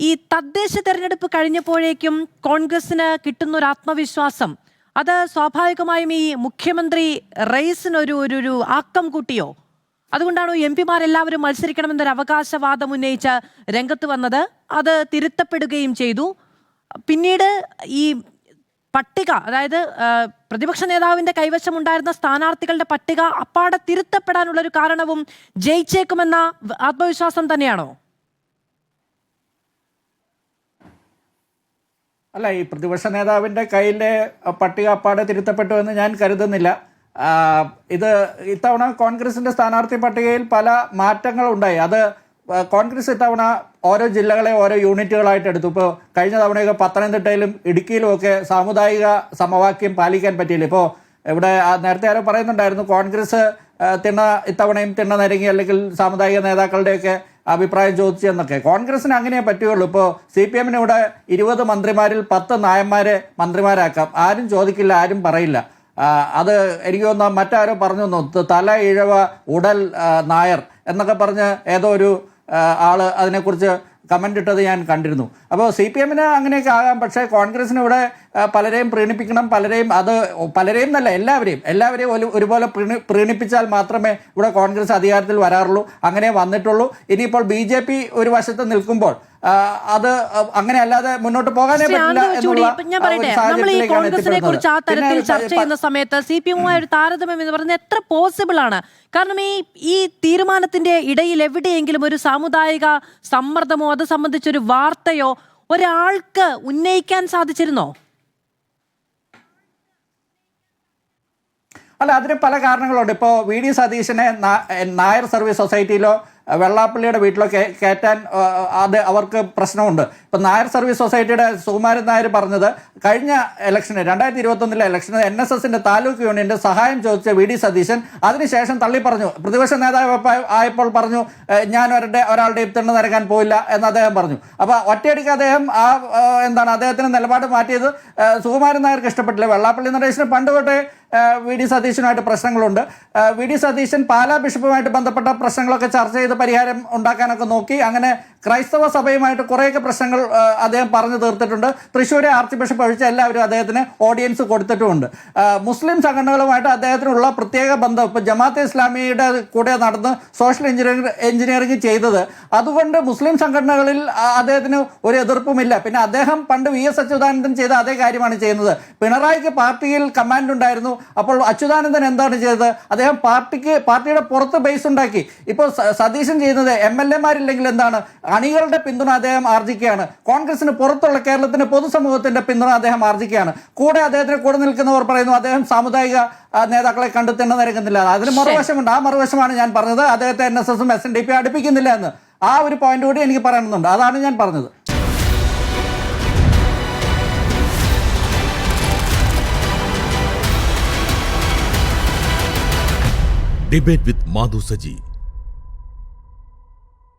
ഈ തദ്ദേശ തെരഞ്ഞെടുപ്പ് കഴിഞ്ഞപ്പോഴേക്കും കോൺഗ്രസിന് കിട്ടുന്ന ഒരു ആത്മവിശ്വാസം അത് സ്വാഭാവികമായും ഈ മുഖ്യമന്ത്രി റേസിനൊരു ആക്കം കൂട്ടിയോ? അതുകൊണ്ടാണ് എം പിമാരെല്ലാവരും മത്സരിക്കണമെന്നൊരു അവകാശവാദം ഉന്നയിച്ച് രംഗത്ത് വന്നത്. അത് തിരുത്തപ്പെടുകയും ചെയ്തു. പിന്നീട് ഈ പട്ടിക, അതായത് പ്രതിപക്ഷ നേതാവിന്റെ കൈവശമുണ്ടായിരുന്ന സ്ഥാനാർത്ഥികളുടെ പട്ടിക അപ്പാടെ തിരുത്തപ്പെടാനുള്ള ഒരു കാരണവും ജയിച്ചേക്കുമെന്ന ആത്മവിശ്വാസം തന്നെയാണോ? അല്ല, ഈ പ്രതിപക്ഷ നേതാവിൻ്റെ കയ്യിലെ പട്ടിക അപ്പാടെ തിരുത്തപ്പെട്ടു എന്ന് ഞാൻ കരുതുന്നില്ല. ഇത് ഇത്തവണ കോൺഗ്രസിൻ്റെ സ്ഥാനാർത്ഥി പട്ടികയിൽ പല മാറ്റങ്ങളുണ്ടായി. അത് കോൺഗ്രസ് ഇത്തവണ ഓരോ ജില്ലകളെ ഓരോ യൂണിറ്റുകളായിട്ട് എടുത്തു. ഇപ്പോൾ കഴിഞ്ഞ തവണയൊക്കെ പത്തനംതിട്ടയിലും ഇടുക്കിയിലുമൊക്കെ സാമുദായിക സമവാക്യം പാലിക്കാൻ പറ്റിയില്ല. ഇപ്പോൾ ഇവിടെ നേരത്തെ ആരോ പറയുന്നുണ്ടായിരുന്നു കോൺഗ്രസ് ഇത്തവണയും തിണ്ണ നിരങ്ങി, അല്ലെങ്കിൽ സാമുദായിക നേതാക്കളുടെയൊക്കെ അഭിപ്രായം ചോദിച്ചു എന്നൊക്കെ. കോൺഗ്രസിന് അങ്ങനെ പറ്റുകയുള്ളൂ. ഇപ്പോൾ CPM ഇവിടെ 20 മന്ത്രിമാരിൽ 10 നായന്മാരെ മന്ത്രിമാരാക്കാം. ആരും ചോദിക്കില്ല, ആരും പറയില്ല. അത് എനിക്ക് തോന്നുന്നു മറ്റാരോ പറഞ്ഞു, തല ഇഴവ ഉടൽ നായർ എന്നൊക്കെ പറഞ്ഞ് ഏതോ ഒരു ആള് അതിനെക്കുറിച്ച് കമൻ്റ് ഇട്ടത് ഞാൻ കണ്ടിരുന്നു. അപ്പോൾ CPMന് അങ്ങനെയൊക്കെ ആകാം. പക്ഷേ കോൺഗ്രസിന് ഇവിടെ പലരെയും പ്രീണിപ്പിക്കണം. പലരെയും എന്നല്ല, എല്ലാവരെയും ഒരുപോലെ പ്രീണിപ്പിച്ചാൽ മാത്രമേ ഇവിടെ കോൺഗ്രസ് അധികാരത്തിൽ വരാറുള്ളൂ. അങ്ങനെ വന്നിട്ടുള്ളൂ. ഇനിയിപ്പോൾ BJP ഒരു വശത്ത് നിൽക്കുമ്പോൾ അത് അങ്ങനെ അല്ലാതെ മുന്നോട്ട് പോകാനേ പറ്റില്ല എന്നുള്ള കോൺഗ്രസിനെ കുറിച്ച് ആ തരത്തിൽ ചർച്ച ചെയ്യുന്ന സമയത്ത് CPM-മായി ഒരു താരതമ്യം എന്ന് പറയുന്നത് എത്ര പോസിബിൾ ആണ്? കാരണം ഈ തീരുമാനത്തിന്റെ ഇടയിൽ എവിടെയെങ്കിലും ഒരു സാമുദായിക സമ്മർദ്ദമോ അത് സംബന്ധിച്ചൊരു വാർത്തയോ ഒരാൾക്ക് ഉന്നയിക്കാൻ സാധിച്ചിരുന്നോ? അല്ല, അതിന് പല കാരണങ്ങളുണ്ട്. ഇപ്പോൾ VD സതീശനെ നായർ സർവീസ് സൊസൈറ്റിയിലോ വെള്ളാപ്പള്ളിയുടെ വീട്ടിലോ കയറ്റാൻ അവർക്ക് പ്രശ്നമുണ്ട്. ഇപ്പം നായർ സർവീസ് സൊസൈറ്റിയുടെ സുകുമാരൻ നായർ പറഞ്ഞത് കഴിഞ്ഞ ഇലക്ഷന് 2021 ഇലക്ഷന് NSSന്റെ താലൂക്ക് യൂണിയന്റെ സഹായം ചോദിച്ച VD സതീശൻ അതിനുശേഷം തള്ളിപ്പറഞ്ഞു. പ്രതിപക്ഷ നേതാവ് ആയപ്പോൾ പറഞ്ഞു ഞാൻ ഒരാളുടെ തിണ്ണ നിരക്കാൻ പോയില്ല എന്ന് അദ്ദേഹം പറഞ്ഞു. അപ്പോൾ ഒറ്റയടിക്ക് അദ്ദേഹം അദ്ദേഹത്തിന് നിലപാട് മാറ്റിയത് സുകുമാരൻ നായർക്ക് ഇഷ്ടപ്പെട്ടില്ല. വെള്ളാപ്പള്ളി നടേശന് പണ്ട് തൊട്ടേ VD സതീശനുമായിട്ട് പ്രശ്നങ്ങളുണ്ട്. VD സതീശൻ പാലാ ബിഷപ്പുമായിട്ട് ബന്ധപ്പെട്ട പ്രശ്നങ്ങളൊക്കെ ചർച്ച ചെയ്ത് പരിഹാരം ഉണ്ടാക്കാനൊക്കെ നോക്കി. അങ്ങനെ ക്രൈസ്തവ സഭയുമായിട്ട് കുറേയൊക്കെ പ്രശ്നങ്ങൾ അദ്ദേഹം പറഞ്ഞു തീർത്തിട്ടുണ്ട്. തൃശ്ശൂരെ ആർച്ച് ബിഷപ്പ് ഒഴിച്ച എല്ലാവരും അദ്ദേഹത്തിന് ഓഡിയൻസ് കൊടുത്തിട്ടുമുണ്ട്. മുസ്ലിം സംഘടനകളുമായിട്ട് അദ്ദേഹത്തിനുള്ള പ്രത്യേക ബന്ധം ഇപ്പോൾ ജമാഅത്തെ ഇസ്ലാമിയുടെ കൂടെ നടന്ന് സോഷ്യൽ എഞ്ചിനീയറിംഗ് ചെയ്തത്, അതുകൊണ്ട് മുസ്ലിം സംഘടനകളിൽ അദ്ദേഹത്തിന് ഒരു എതിർപ്പുമില്ല. പിന്നെ അദ്ദേഹം പണ്ട് VS അച്യുതാനന്ദൻ ചെയ്ത അതേ കാര്യമാണ് ചെയ്യുന്നത്. പിണറായിക്ക് പാർട്ടിയിൽ കമാൻഡ് ഉണ്ടായിരുന്നു. അപ്പോൾ അച്യുതാനന്ദൻ എന്താണ് ചെയ്തത്? അദ്ദേഹം പാർട്ടിയുടെ പുറത്ത് ബേസ് ഉണ്ടാക്കി. ഇപ്പോൾ സതീശൻ ചെയ്യുന്നത് MLA-മാരില്ലെങ്കിൽ എന്താണ്, അണികളുടെ പിന്തുണ അദ്ദേഹം ആർജിക്കുകയാണ്. കോൺഗ്രസിന് പുറത്തുള്ള കേരളത്തിന്റെ പൊതുസമൂഹത്തിന്റെ പിന്തുണ അദ്ദേഹം ആർജിക്കുകയാണ്. അദ്ദേഹത്തിന് കൂടെ നിൽക്കുന്നവർ പറയുന്നു അദ്ദേഹം സാമുദായിക നേതാക്കളെ കണ്ടെത്തേണ്ട നിരക്കുന്നില്ല. അതിന് മറുവശമുണ്ട്. ആ മറുവശമാണ് ഞാൻ പറഞ്ഞത്. അദ്ദേഹത്തെ NSSും SNDP അടുപ്പിക്കുന്നില്ല എന്ന്. ആ ഒരു പോയിന്റ് കൂടി എനിക്ക് പറയണമെന്നുണ്ട്. അതാണ് ഞാൻ പറഞ്ഞത്. Debate with Madhu Saji.